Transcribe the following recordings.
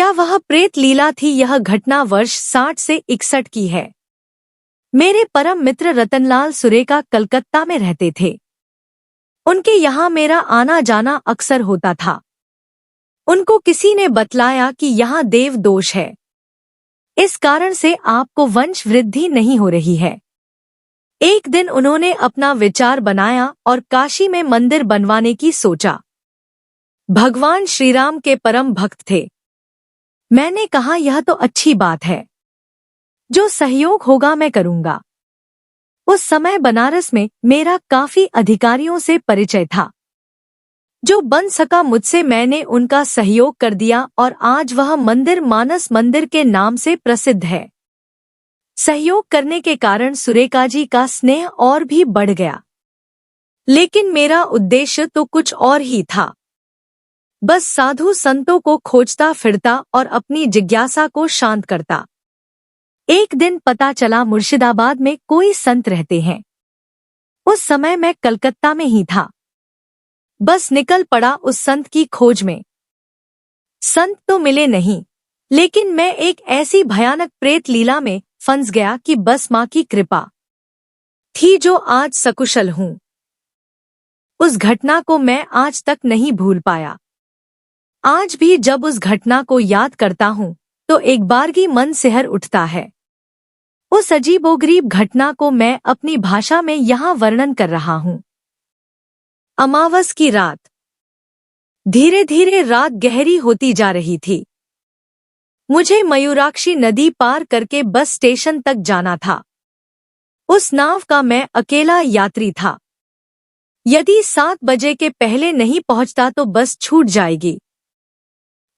क्या वह प्रेत लीला थी? यह घटना वर्ष 60 से 61 की है। मेरे परम मित्र रतनलाल सुरेका कलकत्ता में रहते थे। उनके यहाँ मेरा आना जाना अक्सर होता था। उनको किसी ने बतलाया कि यहाँ देव दोष है, इस कारण से आपको वंश वृद्धि नहीं हो रही है। एक दिन उन्होंने अपना विचार बनाया और काशी में मंदिर बनवाने की सोचा। भगवान श्रीराम के परम भक्त थे। मैंने कहा, यह तो अच्छी बात है, जो सहयोग होगा मैं करूंगा। उस समय बनारस में मेरा काफी अधिकारियों से परिचय था। जो बन सका मुझसे मैंने उनका सहयोग कर दिया और आज वह मंदिर मानस मंदिर के नाम से प्रसिद्ध है। सहयोग करने के कारण सुरेका जी का स्नेह और भी बढ़ गया। लेकिन मेरा उद्देश्य तो कुछ और ही था। बस साधु संतों को खोजता फिरता और अपनी जिज्ञासा को शांत करता। एक दिन पता चला मुर्शिदाबाद में कोई संत रहते हैं। उस समय मैं कलकत्ता में ही था। बस निकल पड़ा उस संत की खोज में। संत तो मिले नहीं, लेकिन मैं एक ऐसी भयानक प्रेत लीला में फंस गया कि बस माँ की कृपा थी जो आज सकुशल हूँ। उस घटना को मैं आज तक नहीं भूल पाया। आज भी जब उस घटना को याद करता हूँ तो एक बारगी मन सिहर उठता है। उस अजीबोगरीब घटना को मैं अपनी भाषा में यहाँ वर्णन कर रहा हूँ। अमावस की रात। धीरे धीरे रात गहरी होती जा रही थी। मुझे मयूराक्षी नदी पार करके बस स्टेशन तक जाना था। उस नाव का मैं अकेला यात्री था। यदि 7 बजे के पहले नहीं पहुंचता तो बस छूट जाएगी।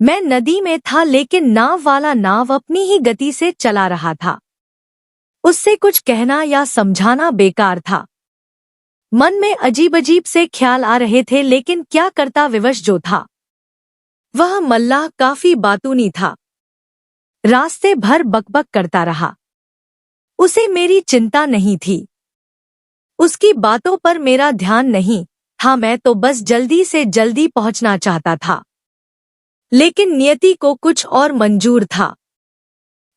मैं नदी में था, लेकिन नाव वाला नाव अपनी ही गति से चला रहा था। उससे कुछ कहना या समझाना बेकार था। मन में अजीब अजीब से ख्याल आ रहे थे, लेकिन क्या करता विवश जो था। वह मल्लाह काफी बातूनी था। रास्ते भर बकबक करता रहा। उसे मेरी चिंता नहीं थी। उसकी बातों पर मेरा ध्यान नहीं था। मैं तो बस जल्दी से जल्दी पहुंचना चाहता था। लेकिन नियति को कुछ और मंजूर था।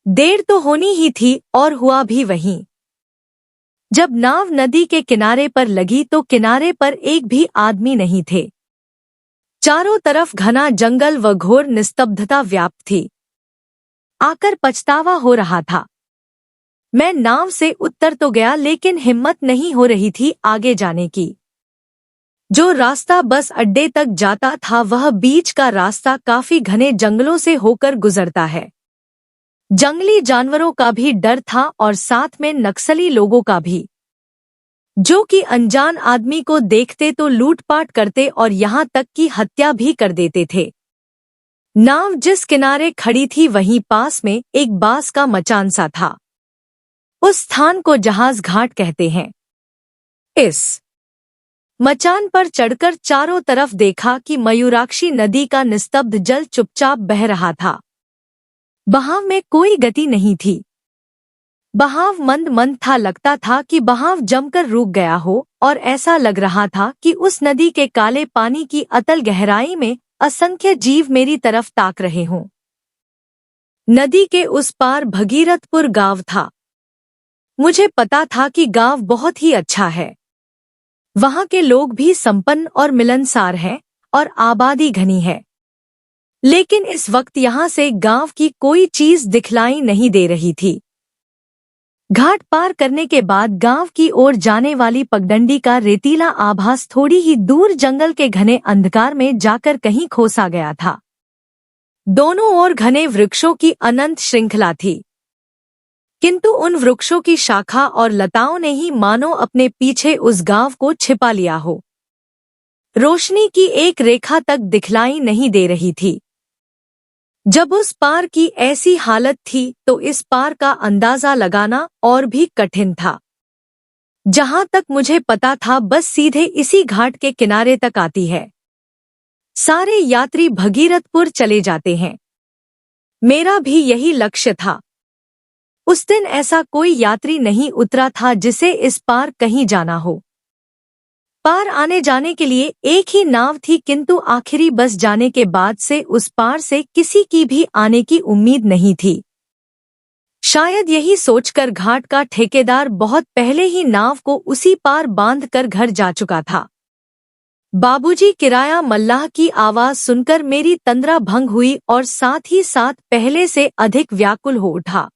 देर तो होनी ही थी और हुआ भी वहीं। जब नाव नदी के किनारे पर लगी तो किनारे पर एक भी आदमी नहीं थे। चारों तरफ घना जंगल व घोर निस्तब्धता व्याप्त थी। आकर पछतावा हो रहा था। मैं नाव से उतर तो गया, लेकिन हिम्मत नहीं हो रही थी आगे जाने की। जो रास्ता बस अड्डे तक जाता था वह बीच का रास्ता काफी घने जंगलों से होकर गुजरता है। जंगली जानवरों का भी डर था और साथ में नक्सली लोगों का भी, जो कि अनजान आदमी को देखते तो लूटपाट करते और यहाँ तक कि हत्या भी कर देते थे। नाव जिस किनारे खड़ी थी वहीं पास में एक बांस का मचान सा था। उस स्थान को जहाज घाट कहते हैं। इस मचान पर चढ़कर चारों तरफ देखा कि मयूराक्षी नदी का निस्तब्ध जल चुपचाप बह रहा था। बहाव में कोई गति नहीं थी। बहाव मंद मंद था। लगता था कि बहाव जमकर रुक गया हो और ऐसा लग रहा था कि उस नदी के काले पानी की अतल गहराई में असंख्य जीव मेरी तरफ ताक रहे हों। नदी के उस पार भगीरथपुर गांव था। मुझे पता था कि गांव बहुत ही अच्छा है। वहां के लोग भी संपन्न और मिलनसार हैं और आबादी घनी है। लेकिन इस वक्त यहाँ से गांव की कोई चीज दिखलाई नहीं दे रही थी। घाट पार करने के बाद गांव की ओर जाने वाली पगडंडी का रेतीला आभास थोड़ी ही दूर जंगल के घने अंधकार में जाकर कहीं खोसा गया था। दोनों ओर घने वृक्षों की अनंत श्रृंखला थी, किंतु उन वृक्षों की शाखा और लताओं ने ही मानो अपने पीछे उस गांव को छिपा लिया हो। रोशनी की एक रेखा तक दिखलाई नहीं दे रही थी। जब उस पार की ऐसी हालत थी तो इस पार का अंदाजा लगाना और भी कठिन था। जहां तक मुझे पता था बस सीधे इसी घाट के किनारे तक आती है। सारे यात्री भगीरथपुर चले जाते हैं। मेरा भी यही लक्ष्य था। उस दिन ऐसा कोई यात्री नहीं उतरा था जिसे इस पार कहीं जाना हो। पार आने जाने के लिए एक ही नाव थी, किंतु आखिरी बस जाने के बाद से उस पार से किसी की भी आने की उम्मीद नहीं थी। शायद यही सोचकर घाट का ठेकेदार बहुत पहले ही नाव को उसी पार बांधकर घर जा चुका था। बाबूजी, किराया मल्लाह की आवाज सुनकर मेरी तंद्रा भंग हुई और साथ ही साथ पहले से अधिक व्याकुल हो उठा।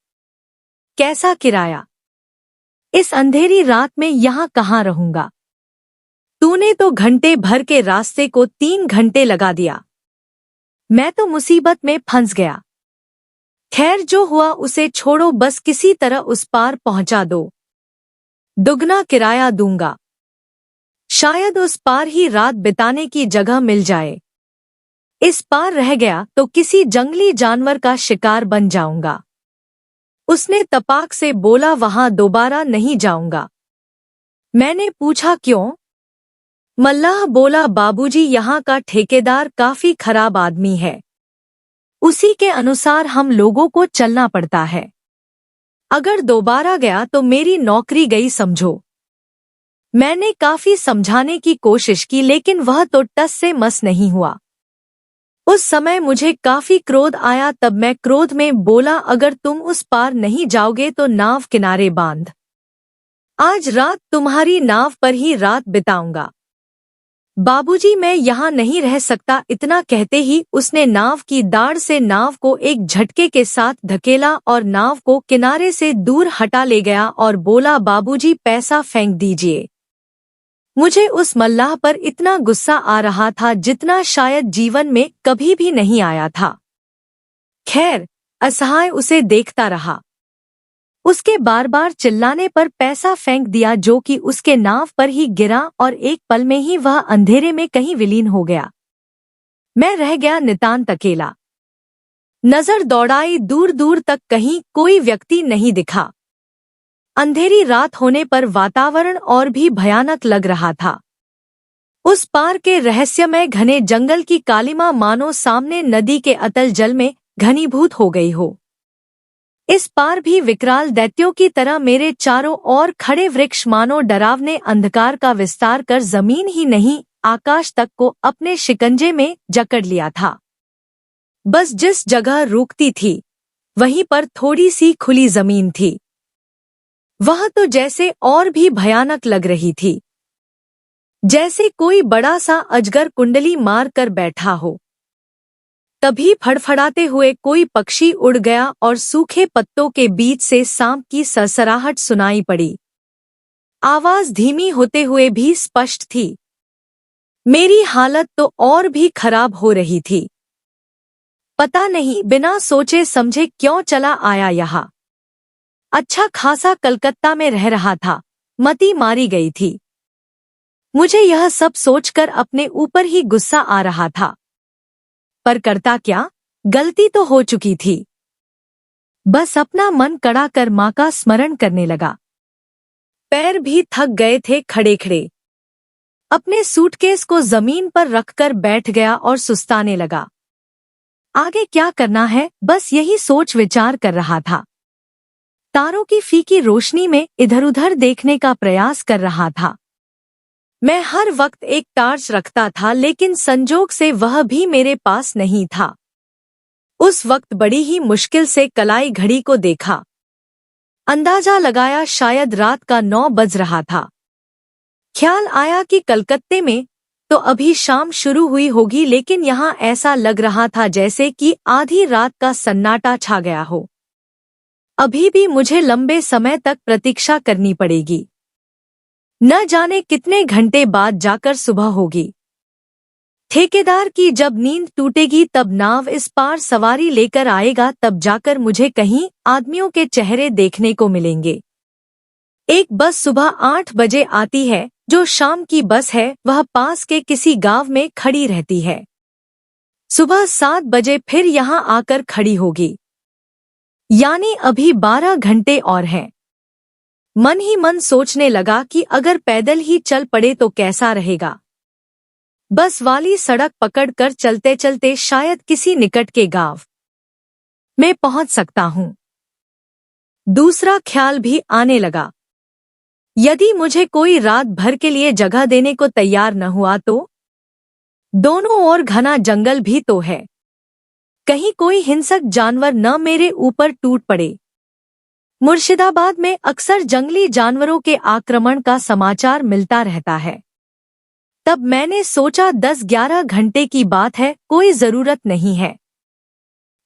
कैसा किराया? इस अंधेरी रात में यहाँ कहाँ रहूंगा? तूने तो घंटे भर के रास्ते को 3 घंटे लगा दिया। मैं तो मुसीबत में फंस गया। खैर, जो हुआ उसे छोड़ो, बस किसी तरह उस पार पहुंचा दो। दुगना किराया दूंगा। शायद उस पार ही रात बिताने की जगह मिल जाए। इस पार रह गया तो किसी जंगली जानवर का शिकार बन जाऊंगा। उसने तपाक से बोला, वहां दोबारा नहीं जाऊंगा। मैंने पूछा, क्यों? मल्लाह बोला, बाबूजी, यहाँ का ठेकेदार काफी खराब आदमी है। उसी के अनुसार हम लोगों को चलना पड़ता है। अगर दोबारा गया तो मेरी नौकरी गई समझो। मैंने काफी समझाने की कोशिश की, लेकिन वह तो टस से मस नहीं हुआ। उस समय मुझे काफी क्रोध आया। तब मैं क्रोध में बोला, अगर तुम उस पार नहीं जाओगे तो नाव किनारे बांध। आज रात तुम्हारी नाव पर ही रात बिताऊंगा। बाबूजी, मैं यहाँ नहीं रह सकता। इतना कहते ही उसने नाव की दाढ़ से नाव को एक झटके के साथ धकेला और नाव को किनारे से दूर हटा ले गया और बोला, बाबूजी, पैसा फेंक दीजिए। मुझे उस मल्लाह पर इतना गुस्सा आ रहा था जितना शायद जीवन में कभी भी नहीं आया था। खैर, असहाय उसे देखता रहा। उसके बार बार चिल्लाने पर पैसा फेंक दिया, जो कि उसके नाव पर ही गिरा और एक पल में ही वह अंधेरे में कहीं विलीन हो गया। मैं रह गया नितांत अकेला। नजर दौड़ाई, दूर दूर तक कहीं कोई व्यक्ति नहीं दिखा। अंधेरी रात होने पर वातावरण और भी भयानक लग रहा था। उस पार के रहस्यमय घने जंगल की कालिमा मानो सामने नदी के अतल जल में घनीभूत हो गई हो। इस पार भी विकराल दैत्यों की तरह मेरे चारों ओर खड़े वृक्ष मानो डरावने अंधकार का विस्तार कर जमीन ही नहीं आकाश तक को अपने शिकंजे में जकड़ लिया था। बस जिस जगह रुकती थी वहीं पर थोड़ी सी खुली जमीन थी। वह तो जैसे और भी भयानक लग रही थी, जैसे कोई बड़ा सा अजगर कुंडली मार कर बैठा हो। तभी फड़फड़ाते हुए कोई पक्षी उड़ गया और सूखे पत्तों के बीच से सांप की सरसराहट सुनाई पड़ी। आवाज धीमी होते हुए भी स्पष्ट थी। मेरी हालत तो और भी खराब हो रही थी। पता नहीं बिना सोचे समझे क्यों चला आया यहाँ। अच्छा खासा कलकत्ता में रह रहा था, मती मारी गई थी। मुझे यह सब सोचकर अपने ऊपर ही गुस्सा आ रहा था, पर करता क्या, गलती तो हो चुकी थी। बस अपना मन कड़ा कर माँ का स्मरण करने लगा। पैर भी थक गए थे खड़े खड़े। अपने सूटकेस को जमीन पर रखकर बैठ गया और सुस्ताने लगा। आगे क्या करना है, बस यही सोच विचार कर रहा था। तारों की फीकी रोशनी में इधर उधर देखने का प्रयास कर रहा था। मैं हर वक्त एक टार्च रखता था, लेकिन संजोग से वह भी मेरे पास नहीं था। उस वक्त बड़ी ही मुश्किल से कलाई घड़ी को देखा। अंदाजा लगाया शायद रात का 9 बज रहा था। ख्याल आया कि कलकत्ते में तो अभी शाम शुरू हुई होगी, लेकिन यहाँ ऐसा लग रहा था जैसे कि आधी रात का सन्नाटा छा गया हो। अभी भी मुझे लंबे समय तक प्रतीक्षा करनी पड़ेगी। न जाने कितने घंटे बाद जाकर सुबह होगी। ठेकेदार की जब नींद टूटेगी तब नाव इस पार सवारी लेकर आएगा, तब जाकर मुझे कहीं आदमियों के चेहरे देखने को मिलेंगे। एक बस सुबह 8 बजे आती है, जो शाम की बस है वह पास के किसी गांव में खड़ी रहती है। सुबह 7 बजे फिर यहाँ आकर खड़ी होगी, यानी अभी 12 घंटे और हैं। मन ही मन सोचने लगा कि अगर पैदल ही चल पड़े तो कैसा रहेगा। बस वाली सड़क पकड़कर चलते चलते शायद किसी निकट के गांव में पहुंच सकता हूं। दूसरा ख्याल भी आने लगा, यदि मुझे कोई रात भर के लिए जगह देने को तैयार न हुआ तो? दोनों ओर घना जंगल भी तो है, कहीं कोई हिंसक जानवर न मेरे ऊपर टूट पड़े। मुर्शिदाबाद में अक्सर जंगली जानवरों के आक्रमण का समाचार मिलता रहता है। तब मैंने सोचा 10-11 घंटे की बात है, कोई जरूरत नहीं है,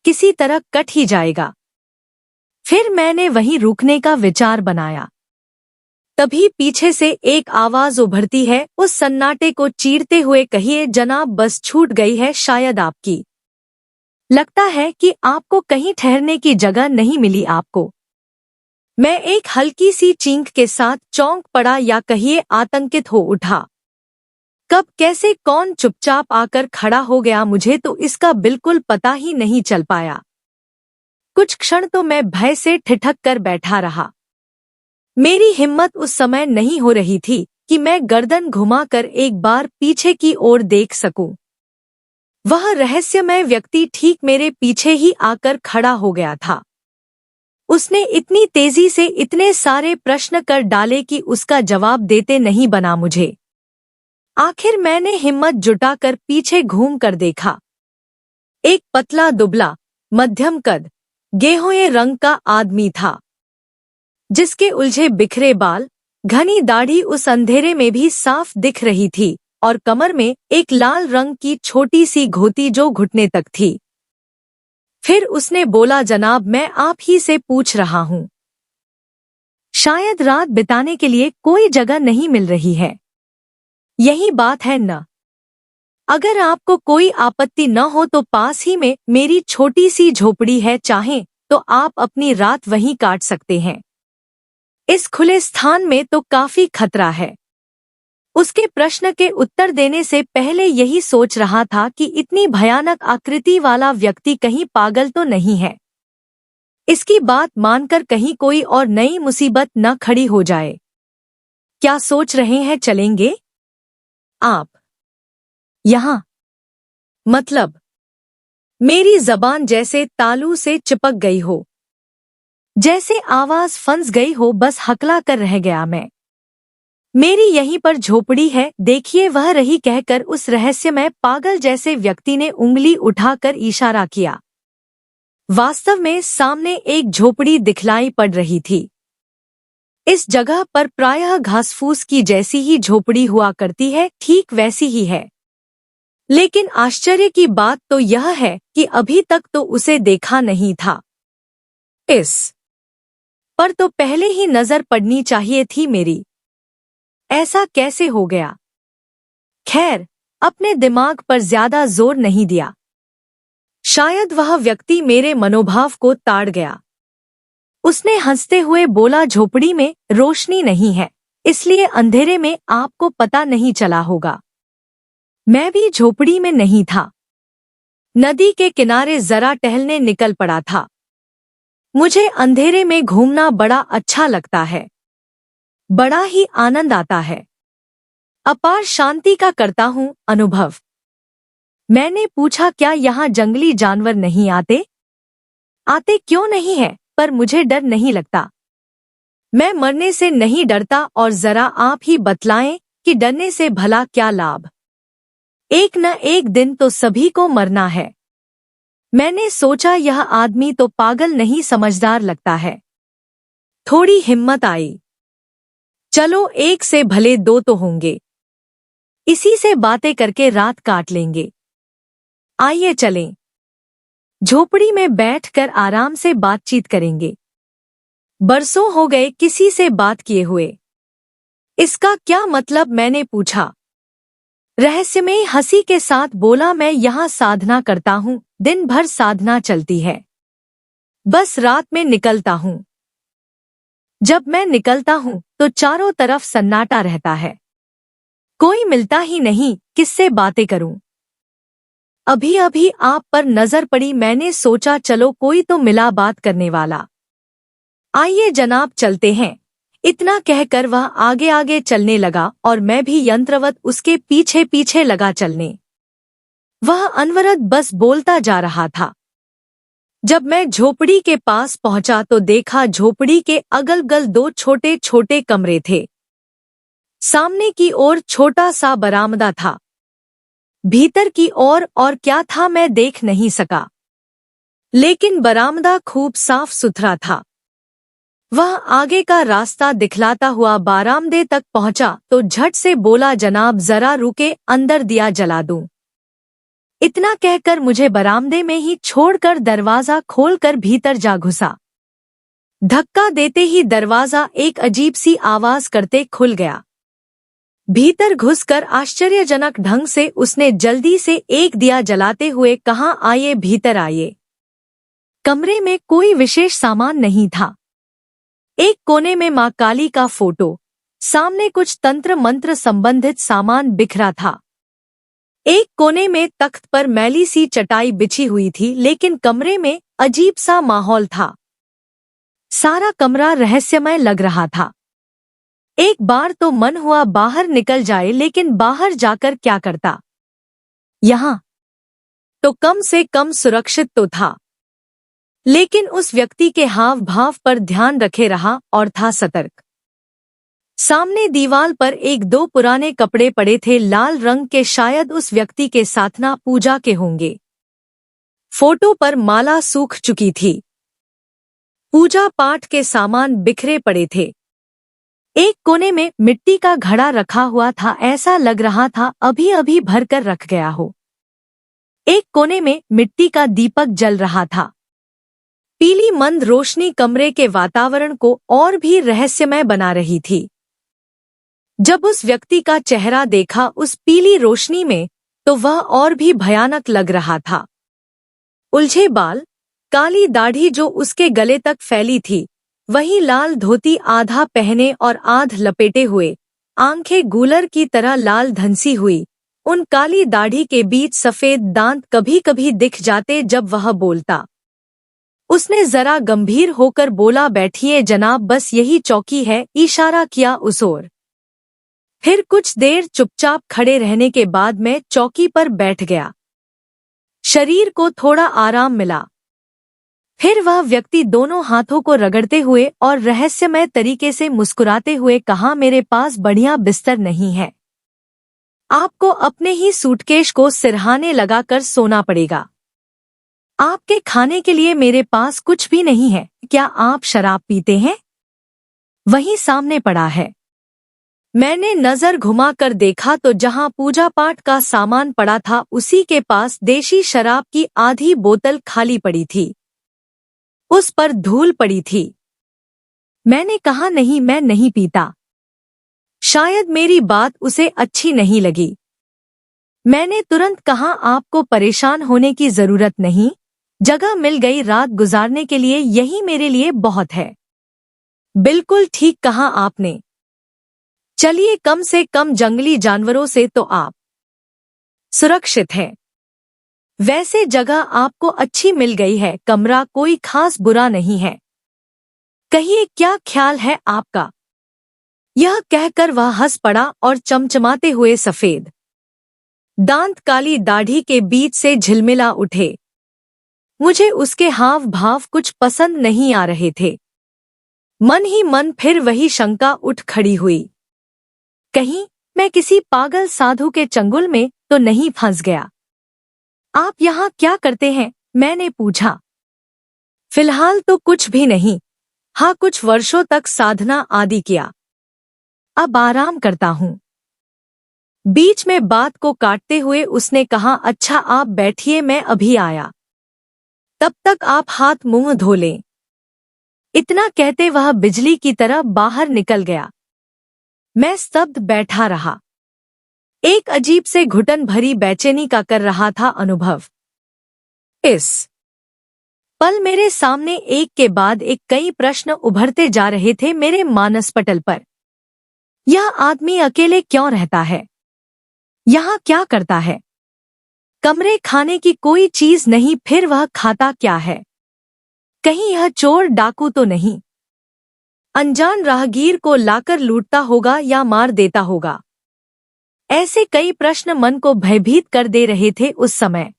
किसी तरह कट ही जाएगा। फिर मैंने वहीं रुकने का विचार बनाया। तभी पीछे से एक आवाज उभरती है, उस सन्नाटे को चीरते हुए, कहिए जनाब, बस छूट गई है शायद आपकी। लगता है कि आपको कहीं ठहरने की जगह नहीं मिली आपको। मैं एक हल्की सी चींक के साथ चौंक पड़ा, या कहिए आतंकित हो उठा। कब कैसे कौन चुपचाप आकर खड़ा हो गया, मुझे तो इसका बिल्कुल पता ही नहीं चल पाया। कुछ क्षण तो मैं भय से ठिठक कर बैठा रहा। मेरी हिम्मत उस समय नहीं हो रही थी कि मैं गर्दन घुमाकर एक बार पीछे की ओर देख सकूं। वह रहस्यमय व्यक्ति ठीक मेरे पीछे ही आकर खड़ा हो गया था। उसने इतनी तेजी से इतने सारे प्रश्न कर डाले कि उसका जवाब देते नहीं बना मुझे। आखिर मैंने हिम्मत जुटाकर पीछे घूम कर देखा। एक पतला दुबला मध्यम कद गेहूं रंग का आदमी था, जिसके उलझे बिखरे बाल, घनी दाढ़ी उस अंधेरे में भी साफ दिख रही थी, और कमर में एक लाल रंग की छोटी सी घोती जो घुटने तक थी। फिर उसने बोला, जनाब, मैं आप ही से पूछ रहा हूँ, शायद रात बिताने के लिए कोई जगह नहीं मिल रही है। यही बात है न? अगर आपको कोई आपत्ति न हो तो पास ही में मेरी छोटी सी झोपड़ी है, चाहें तो आप अपनी रात वहीं काट सकते हैं। इस खुले स्थान में तो काफी खतरा है। उसके प्रश्न के उत्तर देने से पहले यही सोच रहा था कि इतनी भयानक आकृति वाला व्यक्ति कहीं पागल तो नहीं है। इसकी बात मानकर कहीं कोई और नई मुसीबत न खड़ी हो जाए। क्या सोच रहे हैं, चलेंगे आप यहाँ? मतलब? मेरी जबान जैसे तालू से चिपक गई हो, जैसे आवाज फंस गई हो, बस हकला कर रह गया मैं। मेरी यहीं पर झोपड़ी है, देखिए, वह रही कहकर उस रहस्यमय पागल जैसे व्यक्ति ने उंगली उठाकर इशारा किया। वास्तव में सामने एक झोपड़ी दिखलाई पड़ रही थी। इस जगह पर प्रायः घासफूस की जैसी ही झोपड़ी हुआ करती है, ठीक वैसी ही है। लेकिन आश्चर्य की बात तो यह है कि अभी तक तो उसे देखा नहीं था। इस पर तो पहले ही नजर पड़नी चाहिए थी मेरी। ऐसा कैसे हो गया? खैर, अपने दिमाग पर ज्यादा जोर नहीं दिया। शायद वह व्यक्ति मेरे मनोभाव को ताड़ गया। उसने हंसते हुए बोला, झोपड़ी में रोशनी नहीं है, इसलिए अंधेरे में आपको पता नहीं चला होगा। मैं भी झोपड़ी में नहीं था, नदी के किनारे जरा टहलने निकल पड़ा था। मुझे अंधेरे में घूमना बड़ा अच्छा लगता है, बड़ा ही आनंद आता है, अपार शांति का करता हूँ अनुभव। मैंने पूछा, क्या यहाँ जंगली जानवर नहीं आते? आते क्यों नहीं है, पर मुझे डर नहीं लगता। मैं मरने से नहीं डरता, और जरा आप ही बतलाएं कि डरने से भला क्या लाभ? एक न एक दिन तो सभी को मरना है। मैंने सोचा, यह आदमी तो पागल नहीं, समझदार लगता है। थोड़ी हिम्मत आई। चलो, एक से भले दो तो होंगे, इसी से बातें करके रात काट लेंगे। आइए चलें, झोपड़ी में बैठकर आराम से बातचीत करेंगे। बरसों हो गए किसी से बात किए हुए। इसका क्या मतलब, मैंने पूछा। रहस्यमय हंसी के साथ बोला, मैं यहाँ साधना करता हूँ, दिन भर साधना चलती है, बस रात में निकलता हूँ। जब मैं निकलता हूँ तो चारों तरफ सन्नाटा रहता है, कोई मिलता ही नहीं, किससे बातें करूं? अभी अभी आप पर नजर पड़ी, मैंने सोचा चलो कोई तो मिला बात करने वाला। आइए जनाब, चलते हैं। इतना कहकर वह आगे आगे चलने लगा और मैं भी यंत्रवत उसके पीछे पीछे लगा चलने। वह अनवरत बस बोलता जा रहा था। जब मैं झोपड़ी के पास पहुंचा तो देखा झोपड़ी के अगल बगल दो छोटे छोटे कमरे थे, सामने की ओर छोटा सा बरामदा था। भीतर की ओर और क्या था मैं देख नहीं सका, लेकिन बरामदा खूब साफ सुथरा था। वह आगे का रास्ता दिखलाता हुआ बारामदे तक पहुंचा तो झट से बोला, जनाब जरा रुके, अंदर दिया जला दूं। इतना कहकर मुझे बरामदे में ही छोड़कर दरवाजा खोलकर भीतर जा घुसा। धक्का देते ही दरवाजा एक अजीब सी आवाज करते खुल गया। भीतर घुसकर आश्चर्यजनक ढंग से उसने जल्दी से एक दिया जलाते हुए कहा, आइए भीतर आइए। कमरे में कोई विशेष सामान नहीं था। एक कोने में मां काली का फोटो, सामने कुछ तंत्र मंत्र संबंधित सामान बिखरा था। एक कोने में तख्त पर मैली सी चटाई बिछी हुई थी, लेकिन कमरे में अजीब सा माहौल था। सारा कमरा रहस्यमय लग रहा था। एक बार तो मन हुआ बाहर निकल जाए, लेकिन बाहर जाकर क्या करता? यहाँ तो कम से कम सुरक्षित तो था। लेकिन उस व्यक्ति के हाव भाव पर ध्यान रखे रहा और था सतर्क। सामने दीवार पर एक दो पुराने कपड़े पड़े थे, लाल रंग के, शायद उस व्यक्ति के साधना पूजा के होंगे। फोटो पर माला सूख चुकी थी। पूजा पाठ के सामान बिखरे पड़े थे। एक कोने में मिट्टी का घड़ा रखा हुआ था, ऐसा लग रहा था अभी अभी भरकर रख गया हो। एक कोने में मिट्टी का दीपक जल रहा था। पीली मंद रोशनी कमरे के वातावरण को और भी रहस्यमय बना रही थी। जब उस व्यक्ति का चेहरा देखा उस पीली रोशनी में, तो वह और भी भयानक लग रहा था। उलझे बाल, काली दाढ़ी जो उसके गले तक फैली थी, वही लाल धोती आधा पहने और आध लपेटे हुए, आंखें गूलर की तरह लाल धंसी हुई। उन काली दाढ़ी के बीच सफेद दांत कभी कभी दिख जाते जब वह बोलता। उसने जरा गंभीर होकर बोला, बैठिए जनाब, बस यही चौकी है, इशारा किया उस ओर। फिर कुछ देर चुपचाप खड़े रहने के बाद मैं चौकी पर बैठ गया। शरीर को थोड़ा आराम मिला। फिर वह व्यक्ति दोनों हाथों को रगड़ते हुए और रहस्यमय तरीके से मुस्कुराते हुए कहा, मेरे पास बढ़िया बिस्तर नहीं है। आपको अपने ही सूटकेस को सिरहाने लगाकर सोना पड़ेगा। आपके खाने के लिए मेरे पास कुछ भी नहीं है। क्या आप शराब पीते हैं? वहीं सामने पड़ा है। मैंने नजर घुमाकर देखा तो जहां पूजा पाठ का सामान पड़ा था, उसी के पास देशी शराब की आधी बोतल खाली पड़ी थी। उस पर धूल पड़ी थी। मैंने कहा, नहीं, मैं नहीं पीता। शायद मेरी बात उसे अच्छी नहीं लगी। मैंने तुरंत कहा, आपको परेशान होने की जरूरत नहीं, जगह मिल गई रात गुजारने के लिए, यही मेरे लिए बहुत है। बिल्कुल ठीक कहा आपने। चलिए, कम से कम जंगली जानवरों से तो आप सुरक्षित हैं। वैसे जगह आपको अच्छी मिल गई है, कमरा कोई खास बुरा नहीं है। कहिए, क्या ख्याल है आपका? यह कहकर वह हंस पड़ा और चमचमाते हुए सफेद दांत काली दाढ़ी के बीच से झिलमिला उठे। मुझे उसके हाव भाव कुछ पसंद नहीं आ रहे थे। मन ही मन फिर वही शंका उठ खड़ी हुई, कहीं मैं किसी पागल साधु के चंगुल में तो नहीं फंस गया। आप यहाँ क्या करते हैं? मैंने पूछा। फिलहाल तो कुछ भी नहीं। हाँ, कुछ वर्षों तक साधना आदि किया, अब आराम करता हूँ। बीच में बात को काटते हुए उसने कहा, अच्छा आप बैठिए, मैं अभी आया। तब तक आप हाथ मुंह धो लें। इतना कहते वह बिजली की तरह बाहर निकल गया। मैं स्तब्ध बैठा रहा। एक अजीब से घुटन भरी बेचैनी का कर रहा था अनुभव। इस पल मेरे सामने एक के बाद एक कई प्रश्न उभरते जा रहे थे मेरे मानसपटल पर। यह आदमी अकेले क्यों रहता है? यहाँ क्या करता है? कमरे खाने की कोई चीज नहीं, फिर वह खाता क्या है? कहीं यह चोर डाकू तो नहीं? अनजान राहगीर को लाकर लूटता होगा या मार देता होगा? ऐसे कई प्रश्न मन को भयभीत कर दे रहे थे उस समय।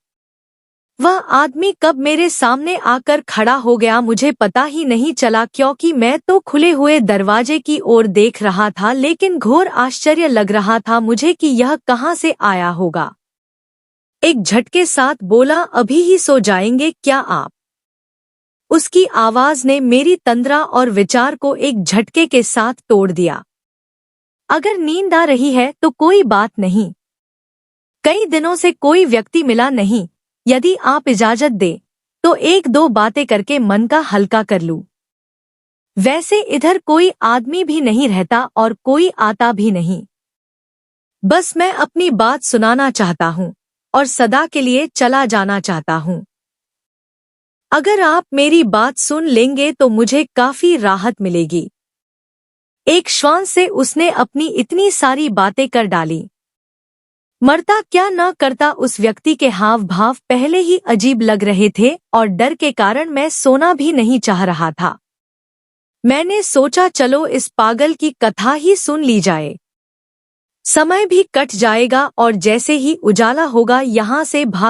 वह आदमी कब मेरे सामने आकर खड़ा हो गया मुझे पता ही नहीं चला, क्योंकि मैं तो खुले हुए दरवाजे की ओर देख रहा था, लेकिन घोर आश्चर्य लग रहा था मुझे कि यह कहाँ से आया होगा। एक झटके साथ बोला, अभी ही सो जाएंगे क्या आप? उसकी आवाज ने मेरी तंद्रा और विचार को एक झटके के साथ तोड़ दिया। अगर नींद आ रही है तो कोई बात नहीं, कई दिनों से कोई व्यक्ति मिला नहीं, यदि आप इजाजत दे तो एक दो बातें करके मन का हल्का कर लूं। वैसे इधर कोई आदमी भी नहीं रहता और कोई आता भी नहीं। बस मैं अपनी बात सुनाना चाहता हूँ और सदा के लिए चला जाना चाहता हूँ। अगर आप मेरी बात सुन लेंगे तो मुझे काफी राहत मिलेगी। एक श्वास से उसने अपनी इतनी सारी बातें कर डाली। मरता क्या न करता, उस व्यक्ति के हाव भाव पहले ही अजीब लग रहे थे और डर के कारण मैं सोना भी नहीं चाह रहा था। मैंने सोचा चलो इस पागल की कथा ही सुन ली जाए, समय भी कट जाएगा और जैसे ही उजाला होगा यहाँ से भाग